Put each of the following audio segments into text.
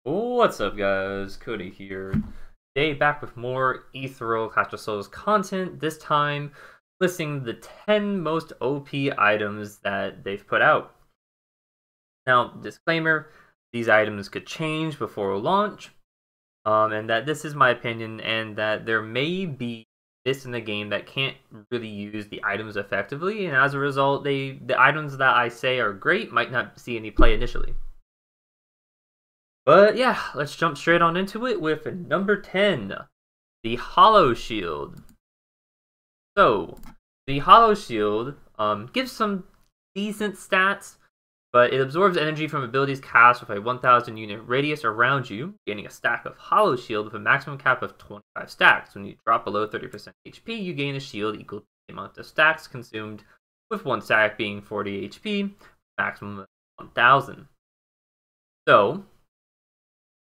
What's up, guys? Cody here. Today, back with more Ethereal Clash of Souls content. This time, listing the 10 most OP items that they've put out. Now, disclaimer: these items could change before launch, and that this is my opinion, and that there may be bits in the game that can't really use the items effectively, and as a result, the items that I say are great might not see any play initially. But yeah, let's jump straight on into it with number 10, the Hollow Shield. So, the Hollow Shield gives some decent stats, but it absorbs energy from abilities cast with a 1,000 unit radius around you, gaining a stack of Hollow Shield with a maximum cap of 25 stacks. When you drop below 30% HP, you gain a shield equal to the amount of stacks consumed, with one stack being 40 HP, maximum of 1,000. So,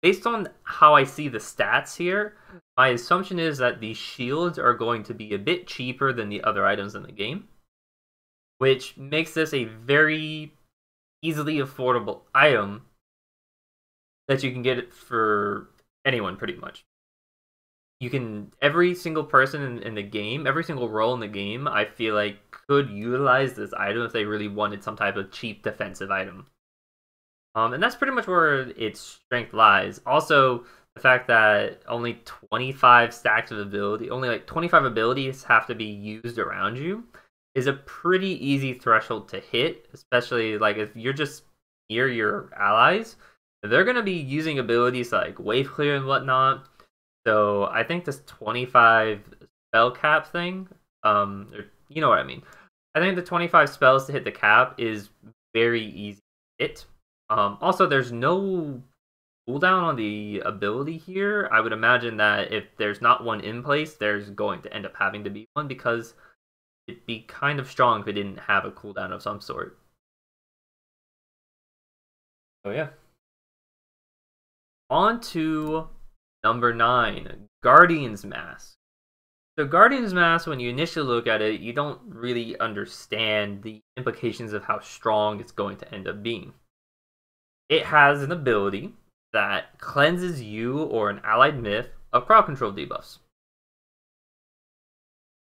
based on how I see the stats here, my assumption is that these shields are going to be a bit cheaper than the other items in the game, which makes this a very easily affordable item that you can get it for anyone, pretty much. You can, every single person in the game, every single role in the game, I feel like could utilize this item if they really wanted some type of cheap defensive item. And that's pretty much where its strength lies. Also, the fact that only 25 stacks of ability, only like 25 abilities have to be used around you, is a pretty easy threshold to hit, especially like if you're just near your allies. They're going to be using abilities like Wave Clear and whatnot. So I think this 25 spell cap thing, you know what I mean. I think the 25 spells to hit the cap is very easy to hit. Also, there's no cooldown on the ability here. I would imagine that if there's not one in place, there's going to end up having to be one, because it'd be kind of strong if it didn't have a cooldown of some sort. So yeah. On to number 9, Guardian's Mask. So Guardian's Mask, when you initially look at it, you don't really understand the implications of how strong it's going to end up being. It has an ability that cleanses you or an allied myth of crowd control debuffs.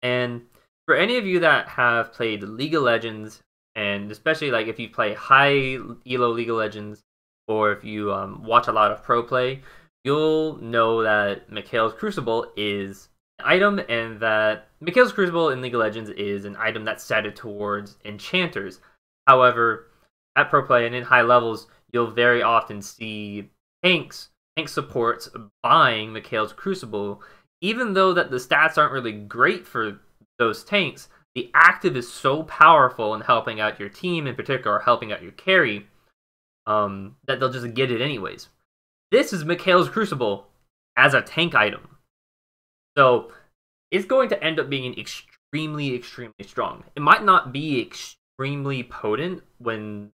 And for any of you that have played League of Legends, and especially like if you play high elo League of Legends, or if you watch a lot of pro play, you'll know that Mikhail's Crucible is an item, and that Mikhail's Crucible in League of Legends is an item that's set towards enchanters. However, at pro play and in high levels, you'll very often see tank supports buying Mikhail's Crucible. Even though that the stats aren't really great for those tanks, the active is so powerful in helping out your team, in particular, or helping out your carry, that they'll just get it anyways. This is Mikhail's Crucible as a tank item. So it's going to end up being extremely, extremely strong. It might not be extremely potent when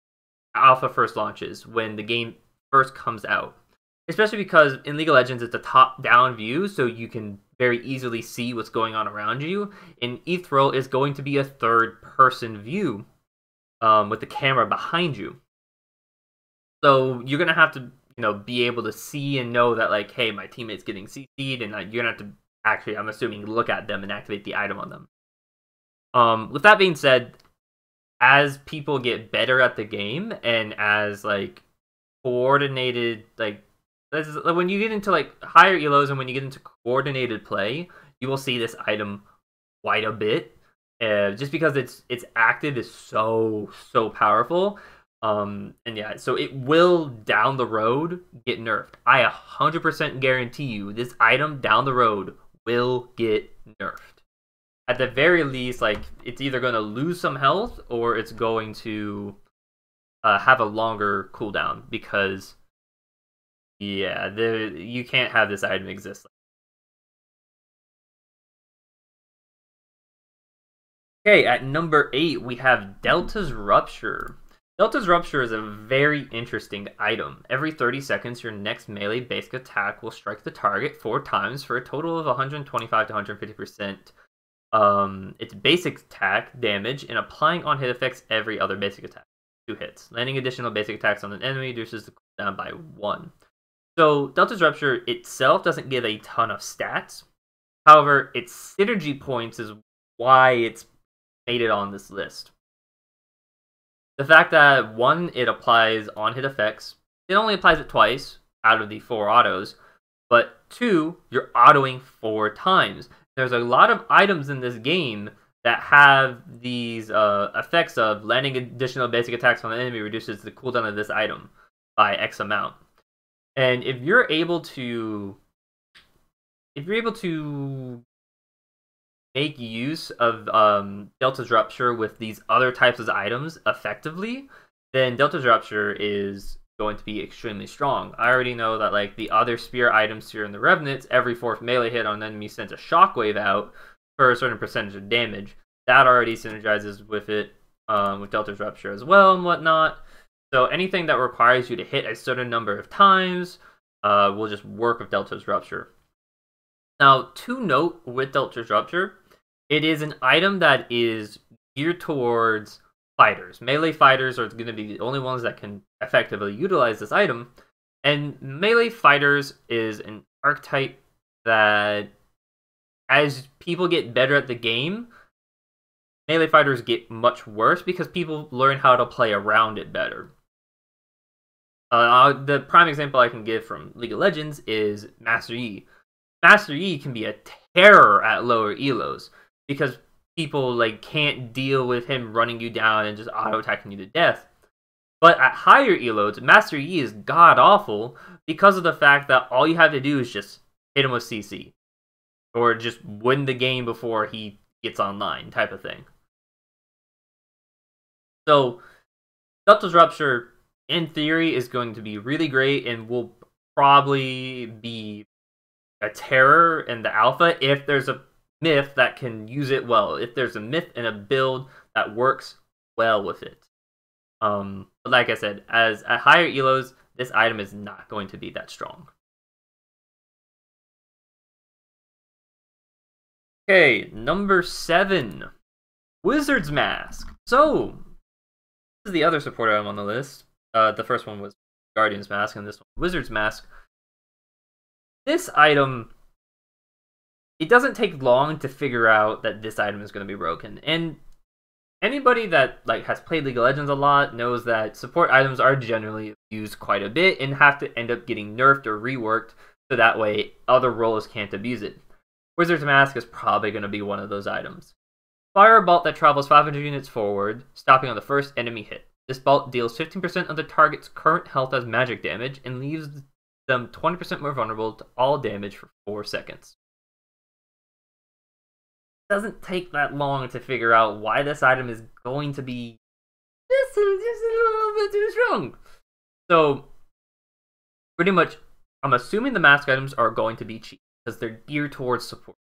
alpha first launches, when the game first comes out, especially because in League of Legends it's a top-down view, so you can very easily see what's going on around you. In Ethereal, is going to be a third-person view with the camera behind you, so you're gonna have to be able to see and know that, like, hey, my teammate's getting CC'd, and you're gonna have to actually, I'm assuming, look at them and activate the item on them. With that being said, as people get better at the game, and as like coordinated, like when you get into like higher elos and when you get into coordinated play, you will see this item quite a bit, just because its active is so powerful. And yeah, so it will down the road get nerfed. I 100% guarantee you this item down the road will get nerfed. At the very least, like, it's either going to lose some health or it's going to have a longer cooldown, because yeah, you can't have this item exist. Okay, at number 8 we have Delta's Rupture. Delta's Rupture is a very interesting item. Every 30 seconds, your next melee basic attack will strike the target 4 times for a total of 125 to 150%. Its basic attack damage, and applying on hit effects every other basic attack. 2 hits. Landing additional basic attacks on an enemy reduces the cooldown by 1. So Delta's Rupture itself doesn't give a ton of stats. However, its synergy points is why it's made it on this list. The fact that, one, it applies on-hit effects. It only applies it twice out of the 4 autos. But 2, you're autoing 4 times. There's a lot of items in this game that have these effects of landing additional basic attacks on the enemy reduces the cooldown of this item by X amount. And if you're able to make use of Delta's Rupture with these other types of items effectively, then Delta's Rupture is going to be extremely strong. I already know that like the other spear items here in the Revenants, every 4th melee hit on an enemy sends a shockwave out for a certain percentage of damage. That already synergizes with it, with Delta's Rupture as well and whatnot. So anything that requires you to hit a certain number of times will just work with Delta's Rupture. Now, to note with Delta's Rupture, it is an item that is geared towards fighters. Melee fighters are going to be the only ones that can effectively utilize this item. And melee fighters is an archetype that, as people get better at the game, melee fighters get much worse because people learn how to play around it better. The prime example I can give from League of Legends is Master Yi. Master Yi can be a terror at lower elos because people like can't deal with him running you down and just auto-attacking you to death. But at higher elos, Master Yi is god-awful because of the fact that all you have to do is just hit him with CC. Or just win the game before he gets online, type of thing. So, Delta's Rupture, in theory, is going to be really great and will probably be a terror in the alpha if there's a myth that can use it well. If there's a myth and a build that works well with it. But like I said, at higher elos, this item is not going to be that strong. Okay, number 7. Wizard's Mask. So, this is the other support item on the list. The first one was Guardian's Mask, and this one, Wizard's Mask. This item, it doesn't take long to figure out that this item is going to be broken. And anybody that like has played League of Legends a lot knows that support items are generally used quite a bit and have to end up getting nerfed or reworked so that way other roles can't abuse it. Wizard's Mask is probably going to be one of those items. Fire a bolt that travels 500 units forward, stopping on the first enemy hit. This bolt deals 15% of the target's current health as magic damage and leaves them 20% more vulnerable to all damage for 4 seconds. It doesn't take that long to figure out why this item is going to be just a little bit too strong. So, pretty much, I'm assuming the mask items are going to be cheap because they're geared towards support.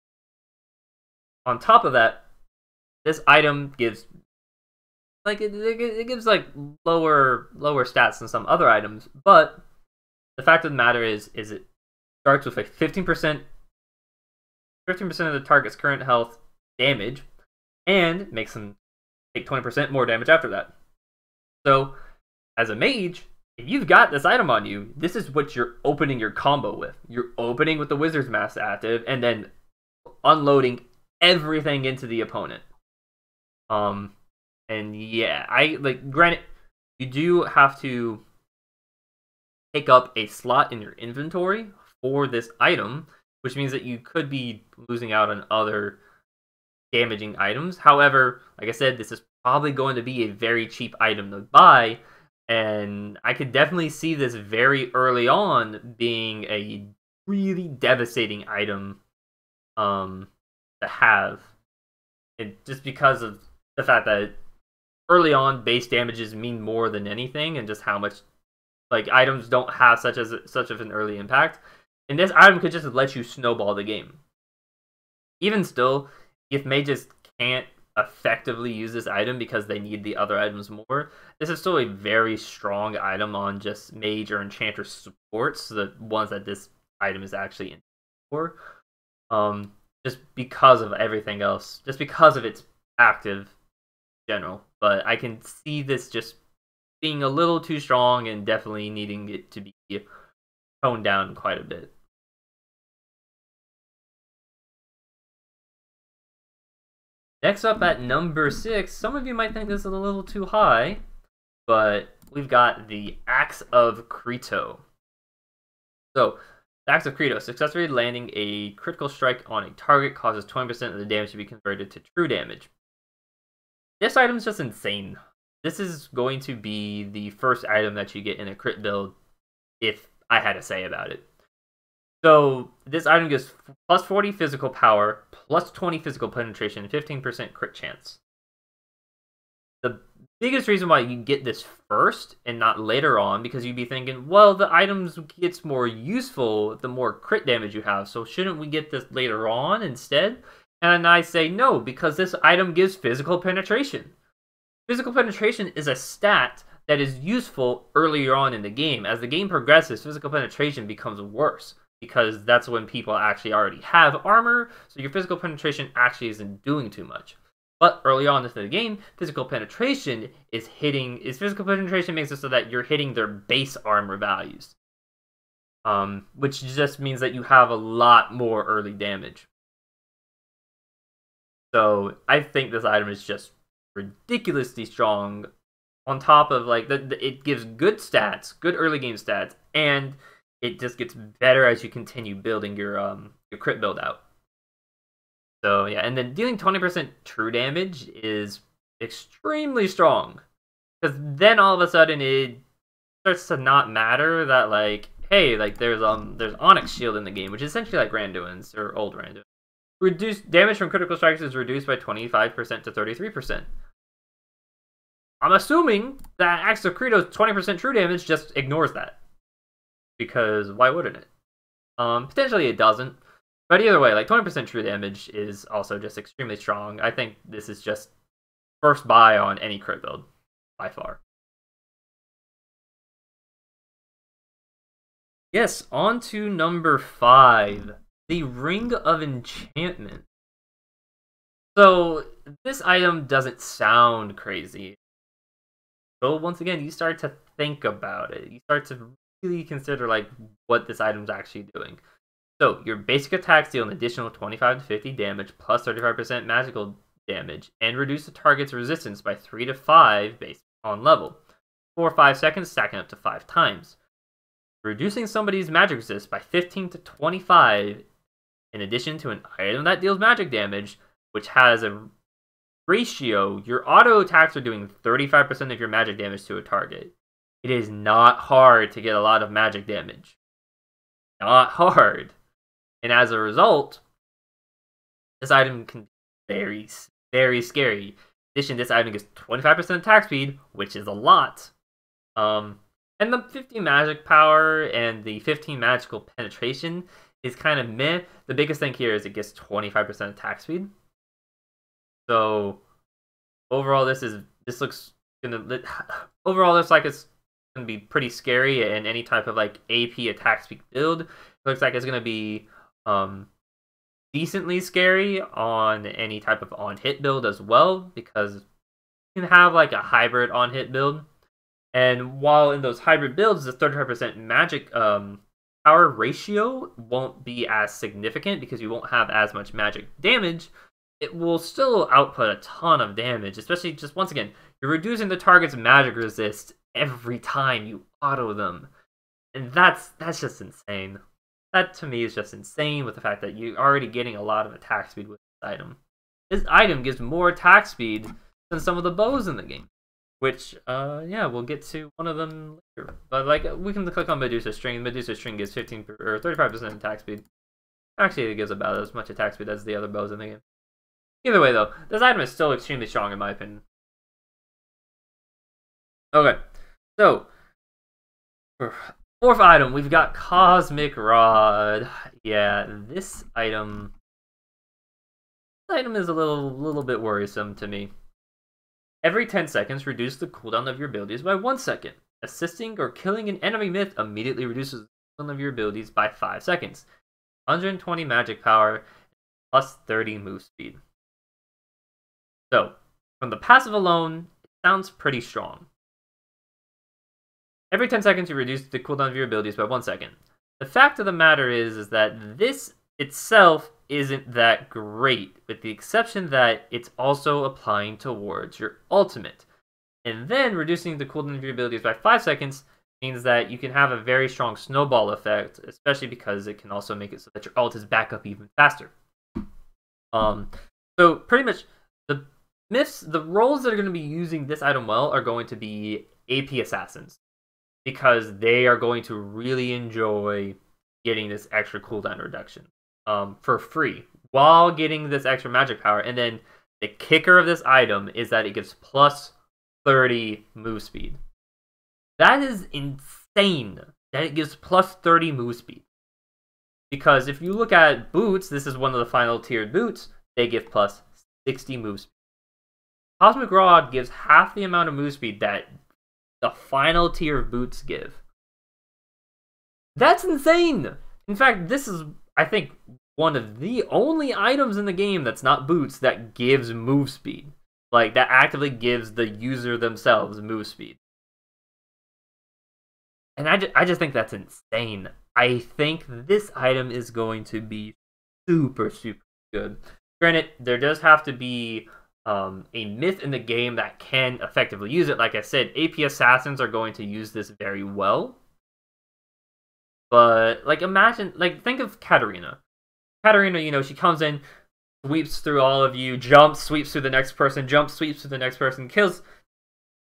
On top of that, this item gives like it gives like lower stats than some other items, but the fact of the matter is it starts with a 15% of the target's current health damage and makes them take 20% more damage after that. So, as a mage, if you've got this item on you, this is what you're opening your combo with. You're opening with the Wizard's Mask active and then unloading everything into the opponent. And yeah, granted, you do have to pick up a slot in your inventory for this item, which means that you could be losing out on other damaging items. However, like I said, this is probably going to be a very cheap item to buy, and I could definitely see this very early on being a really devastating item to have. Just because of the fact that early on base damages mean more than anything, and just how much like items don't have such of an early impact. And this item could just let you snowball the game. Even still, if mages can't effectively use this item because they need the other items more, this is still a very strong item on just mage or enchanter supports, the ones that this item is actually in for. Just because of everything else, just because of its active general. But I can see this just being a little too strong and definitely needing it to be toned down quite a bit. Next up at number 6, some of you might think this is a little too high, but we've got the Axe of Krito. So, the Axe of Krito, successfully landing a critical strike on a target causes 20% of the damage to be converted to true damage. This item is just insane. This is going to be the first item that you get in a crit build, if I had to say about it. So, this item gives plus 40 physical power, plus 20 physical penetration, and 15% crit chance. The biggest reason why you get this first and not later on, because you'd be thinking, well, the items gets more useful the more crit damage you have, so shouldn't we get this later on instead? And I say no, because this item gives physical penetration. Physical penetration is a stat that is useful earlier on in the game. As the game progresses, physical penetration becomes worse, because that's when people actually already have armor, so your physical penetration actually isn't doing too much. But early on in the game, physical penetration physical penetration makes it so that you're hitting their base armor values. Which just means that you have a lot more early damage. So I think this item is just ridiculously strong. On top of it gives good stats, good early game stats, and it just gets better as you continue building your crit build out. So yeah, and then dealing 20% true damage is extremely strong, because then all of a sudden it starts to not matter that hey, there's Onyx Shield in the game, which is essentially like Randuin's or old Randuin. Reduced damage from critical strikes is reduced by 25% to 33%. I'm assuming that Axe of Krito's 20% true damage just ignores that, because why wouldn't it? Potentially it doesn't. But either way, 20% true damage is also just extremely strong. I think this is just first buy on any crit build, by far. Yes, on to number 5, the Ring of Enchantment. So, this item doesn't sound crazy. So once again, you start to think about it. You start to really consider what this item's actually doing. So, your basic attacks deal an additional 25 to 50 damage, plus 35% magical damage, and reduce the target's resistance by 3 to 5 based on level. 4 or 5 seconds, stacking up to 5 times. Reducing somebody's magic resist by 15 to 25, in addition to an item that deals magic damage, which has a ratio. Your auto attacks are doing 35% of your magic damage to a target. It is not hard to get a lot of magic damage. Not hard. And as a result, this item can be very, very scary. In addition, this item gets 25% attack speed, which is a lot. And the 15 magic power and the 15 magical penetration is kind of meh. The biggest thing here is it gets 25% attack speed. So overall, this looks like it's gonna be pretty scary in any type of AP attack speed build. It looks like it's gonna be decently scary on any type of on-hit build as well, because you can have a hybrid on-hit build. And while in those hybrid builds, the 35% magic power ratio won't be as significant because you won't have as much magic damage, it will still output a ton of damage, especially just, once again, you're reducing the target's magic resist every time you auto them. And that's just insane. That, to me, is just insane with the fact that you're already getting a lot of attack speed with this item. This item gives more attack speed than some of the bows in the game. Which, yeah, we'll get to one of them later. But, we can click on Medusa String. Medusa String gives 35% attack speed. Actually, it gives about as much attack speed as the other bows in the game. Either way, though, this item is still extremely strong in my opinion. Okay, so for fourth item, we've got Cosmic Rod. Yeah, this item is a little bit worrisome to me. Every 10 seconds, reduce the cooldown of your abilities by 1 second. Assisting or killing an enemy myth immediately reduces the cooldown of your abilities by 5 seconds. 120 magic power, plus 30 move speed. So, from the passive alone, it sounds pretty strong. Every 10 seconds, you reduce the cooldown of your abilities by 1 second. The fact of the matter is that this itself isn't that great, with the exception that it's also applying towards your ultimate. And then reducing the cooldown of your abilities by 5 seconds means that you can have a very strong snowball effect, especially because it can also make it so that your ult is back up even faster. So pretty much the roles that are going to be using this item well are going to be AP assassins, because they are going to really enjoy getting this extra cooldown reduction for free while getting this extra magic power. And then the kicker of this item is that it gives plus 30 move speed. That is insane that it gives plus 30 move speed. Because if you look at boots, this is one of the final tiered boots, they give plus 60 move speed. Cosmic Rod gives half the amount of move speed that the final tier of boots give. That's insane! In fact, this is, I think, one of the only items in the game that's not boots that gives move speed. Like, that actively gives the user themselves move speed. And I just think that's insane. I think this item is going to be super, super good. Granted, there does have to be a myth in the game that can effectively use it. Like I said, AP assassins are going to use this very well. But, like, imagine, like, think of Katarina. Katarina, you know, she comes in, sweeps through all of you, jumps, sweeps through the next person, jumps, sweeps through the next person, kills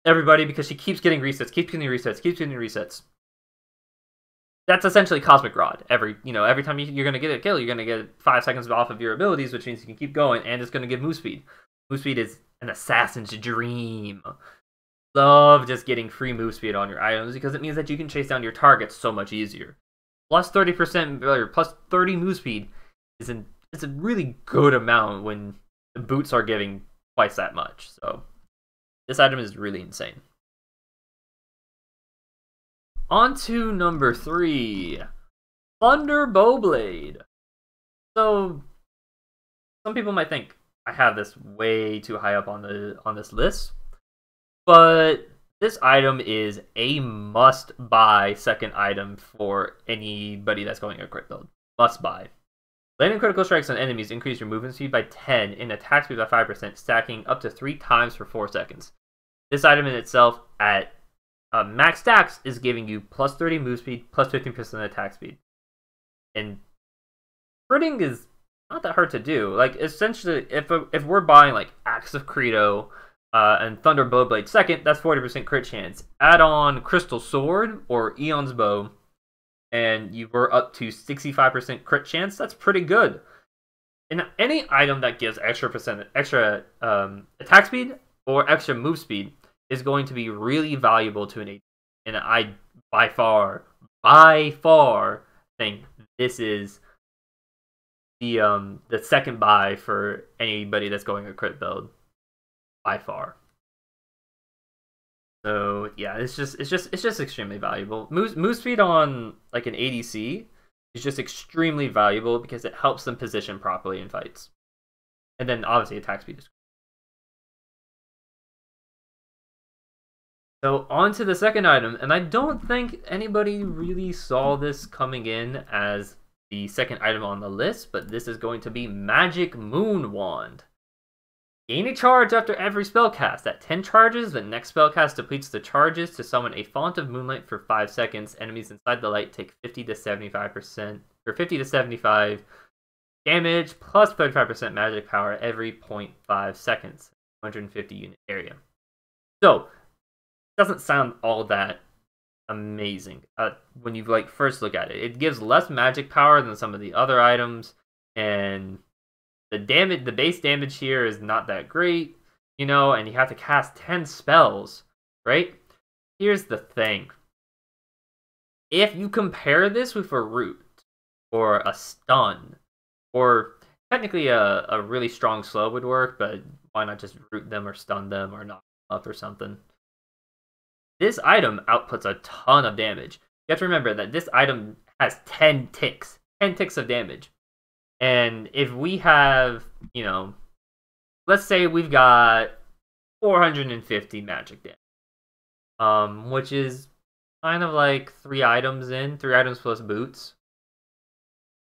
everybody because she keeps getting resets, keeps getting resets, keeps getting resets. That's essentially Cosmic Rod. Every time you're going to get a kill, you're going to get 5 seconds off of your abilities, which means you can keep going, and it's going to give move speed. Move speed is an assassin's dream. Love just getting free move speed on your items because it means that you can chase down your targets so much easier. Plus 30% or plus 30 move speed is a really good amount when the boots are giving twice that much. So this item is really insane. On to number 3, Thunderbolt Blade. So some people might think I have this way too high up on this list, but this item is a must-buy second item for anybody that's going a crit build. Must-buy. Landing critical strikes on enemies increase your movement speed by 10 and attack speed by 5%, stacking up to 3 times for 4 seconds. This item in itself at max stacks is giving you plus 30 move speed, plus 15% attack speed. And critting is not that hard to do. Like, essentially, if we're buying like Axe of Krito and Thunderbolt Blade second, that's 40% crit chance. Add on Crystal Sword or Eon's Bow, and you were up to 65% crit chance. That's pretty good. And any item that gives extra attack speed or extra move speed is going to be really valuable to an AD. And I by far think this is the second buy for anybody that's going a crit build by far. So yeah, it's just extremely valuable. Move speed on like an ADC is just extremely valuable because it helps them position properly in fights. And then obviously attack speed is. So on to the second item, and I don't think anybody really saw this coming in as the second item on the list, but this is going to be Magic Moon Wand. Gain a charge after every spell cast. At 10 charges, the next spell cast depletes the charges to summon a Font of Moonlight for 5 seconds. Enemies inside the light take 50 to 75% or 50 to 75 damage plus 35% magic power every 0.5 seconds, 150 unit area. So doesn't sound all that amazing when you like first look at it. It gives less magic power than some of the other items, and the base damage here is not that great, you know, and you have to cast 10 spells, right? Here's the thing. If you compare this with a root or a stun, or technically a really strong slow would work, but why not just root them or stun them or knock them up or something? This item outputs a ton of damage. You have to remember that this item has 10 ticks. 10 ticks of damage. And if we have, you know, let's say we've got 450 magic damage. Which is kind of like 3 items in, 3 items plus boots,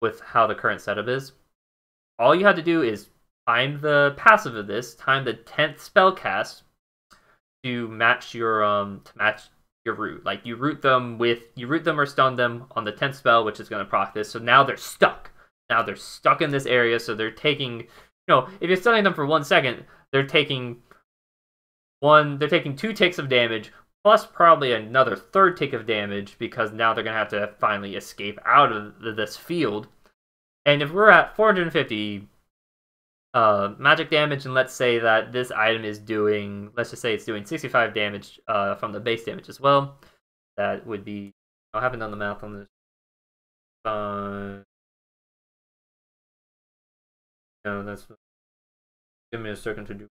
with how the current setup is. All you have to do is time the passive of this, time the 10th spell cast to match your root. Like you root them or stun them on the 10th spell, which is going to proc this. So now they're stuck. Now they're stuck in this area, so they're taking, if you're stunning them for 1 second, they're taking 2 ticks of damage, plus probably another 3rd tick of damage, because now they're going to have to finally escape out of this field. And if we're at 450 magic damage, and let's say that this item is doing, let's just say it's doing 65 damage from the base damage as well, that would be, I haven't done the math on this. That's, give me a second to do.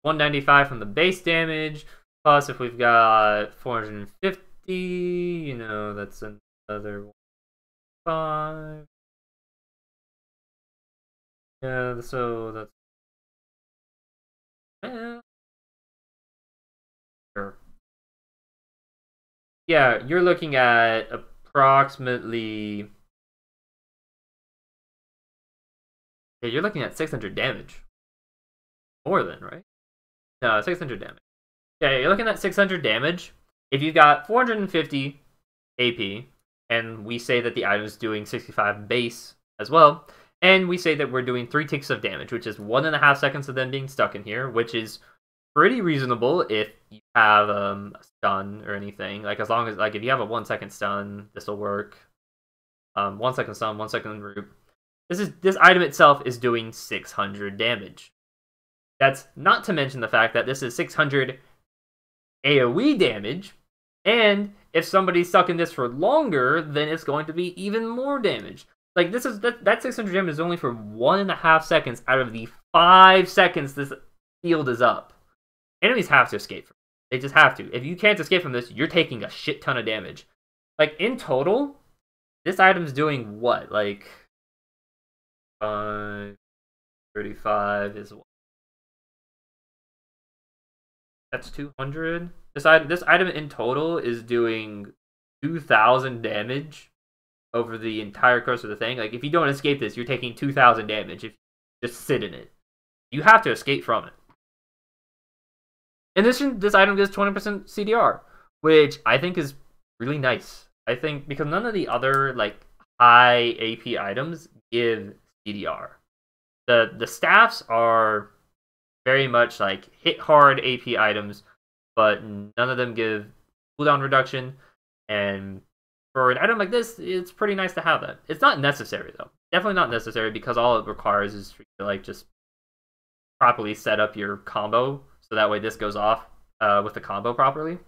195 from the base damage, plus if we've got 450, that's another 5. Yeah, so that's... Sure. Yeah, you're looking at approximately... Yeah, you're looking at 600 damage. More than, right? No, 600 damage. Yeah, you're looking at 600 damage. If you've got 450 AP, and we say that the item is doing 65 base as well, and we say that we're doing 3 ticks of damage, which is 1.5 seconds of them being stuck in here, which is pretty reasonable if you have a stun or anything. Like, as long as, like, if you have a 1 second stun, this will work. 1 second stun, 1 second root. This item itself is doing 600 damage. That's not to mention the fact that this is 600 AoE damage, and if somebody's stuck in this for longer, then it's going to be even more damage. Like, that 600 damage is only for 1.5 seconds out of the 5 seconds this field is up. Enemies have to escape from it. They just have to. If you can't escape from this, you're taking a shit ton of damage. Like, in total, this item's doing what? Like, 35 is what? That's 200. This item in total is doing 2,000 damage over the entire course of the thing. Like, if you don't escape this, you're taking 2,000 damage if you just sit in it. You have to escape from it. In addition, this item gives 20% CDR, which I think is really nice. I think because none of the other, like, high AP items give CDR. The staffs are very much like hit hard AP items, but none of them give cooldown reduction. And for an item like this, it's pretty nice to have that. It's not necessary though. Definitely not necessary, because all it requires is for you to, like, just properly set up your combo, so that way this goes off with the combo properly.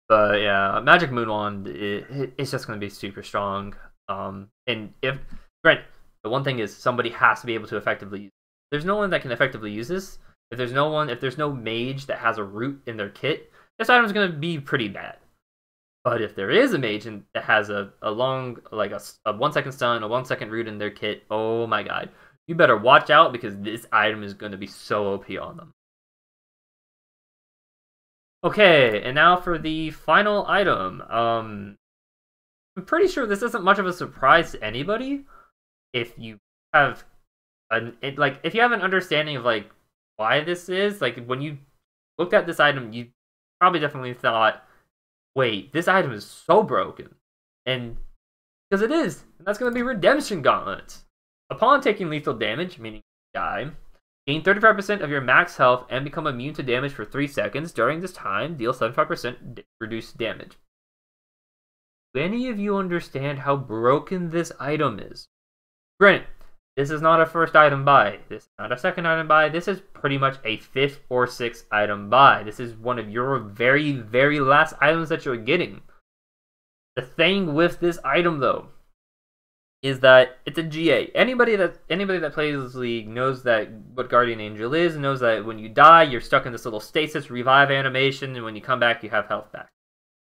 But yeah, Magic Moon Wand, it's just going to be super strong. And if, granted, the one thing is somebody has to be able to effectively use it. There's no one that can effectively use this. If there's no mage that has a root in their kit, this item's going to be pretty bad. But if there is a mage that has a long, like a 1 second stun, a 1 second root in their kit, oh my god. You better watch out, because this item is going to be so OP on them. Okay, and now for the final item. I'm pretty sure this isn't much of a surprise to anybody. If you have if you have an understanding of, like, why this is, like, when you looked at this item, you probably definitely thought, wait, this item is so broken. And because it is, and that's going to be Redemption Gauntlets. Upon taking lethal damage, meaning you die, gain 35% of your max health and become immune to damage for 3 seconds. During this time, deal 75% reduced damage. Do any of you understand how broken this item is? Granted, this is not a first item buy. This is not a second item buy. This is pretty much a 5th or 6th item buy. This is one of your very, very last items that you're getting. The thing with this item, though, is that it's a GA. Anybody that plays this league knows that what Guardian Angel is, knows that when you die, you're stuck in this little stasis revive animation, and when you come back, you have health back.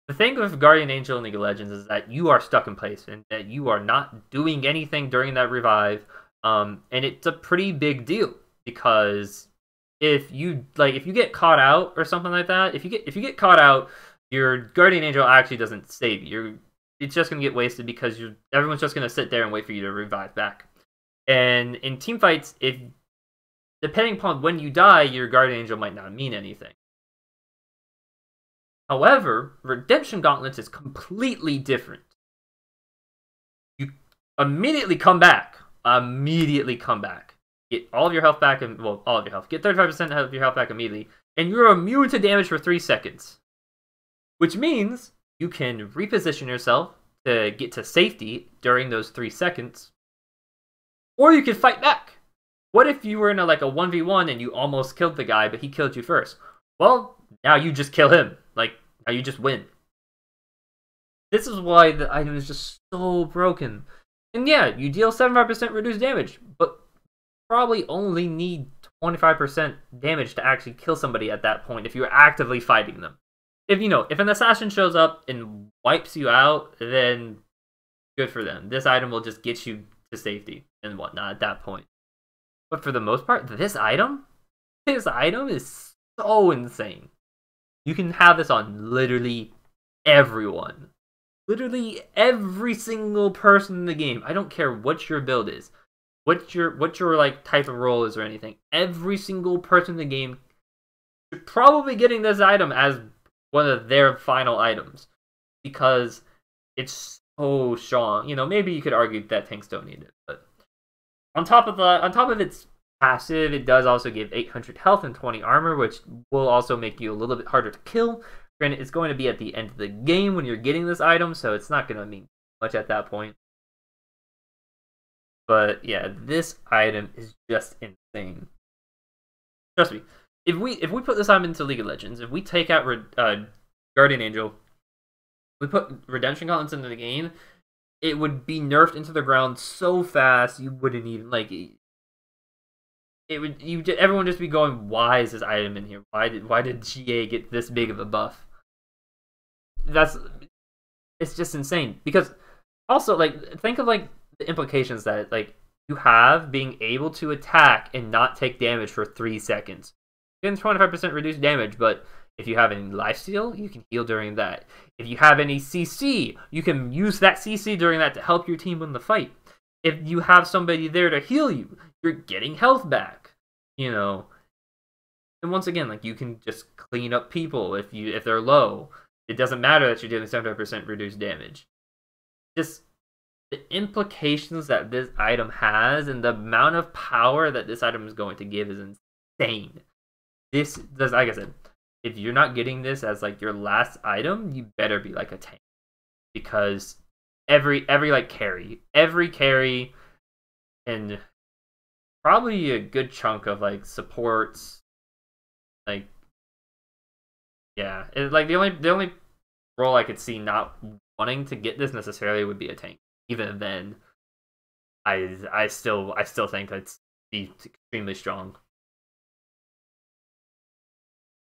The thing with Guardian Angel in League of Legends is that you are stuck in place, and that you are not doing anything during that revive, and it's a pretty big deal, because if you get caught out or something like that, if you get caught out, your Guardian Angel actually doesn't save you. It's just gonna get wasted because everyone's just gonna sit there and wait for you to revive back. And in team fights, if depending upon when you die, your Guardian Angel might not mean anything. However, Redemption Gauntlets is completely different. You immediately come back. Immediately come back. Get all of your health back, and well, all of your health. Get 35% of your health back immediately, and you're immune to damage for 3 seconds. Which means you can reposition yourself to get to safety during those 3 seconds, or you can fight back. What if you were in a 1v1 and you almost killed the guy, but he killed you first? Well, now you just kill him. Now you just win. This is why the item is just so broken. And yeah, you deal 75% reduced damage, but probably only need 25% damage to actually kill somebody at that point if you're actively fighting them. If an assassin shows up and wipes you out, then good for them. This item will just get you to safety and whatnot at that point. But for the most part, this item is so insane. You can have this on literally everyone. Literally every single person in the game. I don't care what your build is, what your type of role is or anything. Every single person in the game should probably getting this item as one of their final items because it's so strong. Maybe you could argue that tanks don't need it, but on top of its passive, it does also give 800 health and 20 armor, which will also make you a little bit harder to kill. Granted, it's going to be at the end of the game when you're getting this item, so it's not going to mean much at that point. But yeah, this item is just insane. Trust me, if we put this item into League of Legends, if we take out Guardian Angel, we put Redemption Gauntlets into the game, it would be nerfed into the ground so fast you wouldn't even everyone would just be going, why is this item in here? Why did GA get this big of a buff? It's just insane. Because also, think of the implications that you have being able to attack and not take damage for 3 seconds. You're getting 25% reduced damage, but if you have any lifesteal, you can heal during that. If you have any CC, you can use that CC during that to help your team win the fight. If you have somebody there to heal you, you're getting health back. And once again, you can just clean up people if they're low. It doesn't matter that you're dealing 75% reduced damage. Just the implications that this item has and the amount of power that this item is going to give is insane. This does, like I said, if you're not getting this as your last item, you better be a tank, because every carry and probably a good chunk of supports, yeah, the only role I could see not wanting to get this necessarily would be a tank. Even then, I still think it's extremely strong.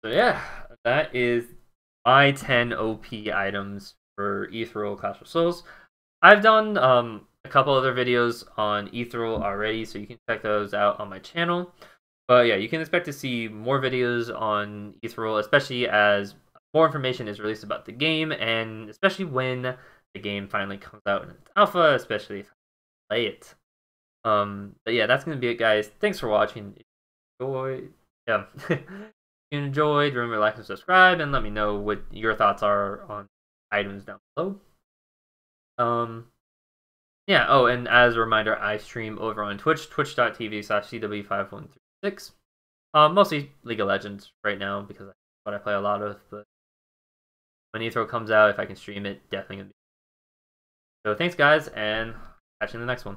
So yeah, that is my 10 OP items for Ethereal Clash of Souls. I've done a couple other videos on Ethereal already, so you can check those out on my channel. But yeah, you can expect to see more videos on Ethereal, especially as more information is released about the game, and especially when the game finally comes out in its alpha, especially if I play it. But yeah, that's gonna be it, guys. Thanks for watching. If you enjoyed, remember to like and subscribe, and let me know what your thoughts are on items down below. Yeah, oh, and as a reminder, I stream over on Twitch, twitch.tv/CW5136. Mostly League of Legends right now, because that's what I play a lot of, but when Ethereal comes out, if I can stream it, definitely gonna be. So thanks, guys, and catch you in the next one.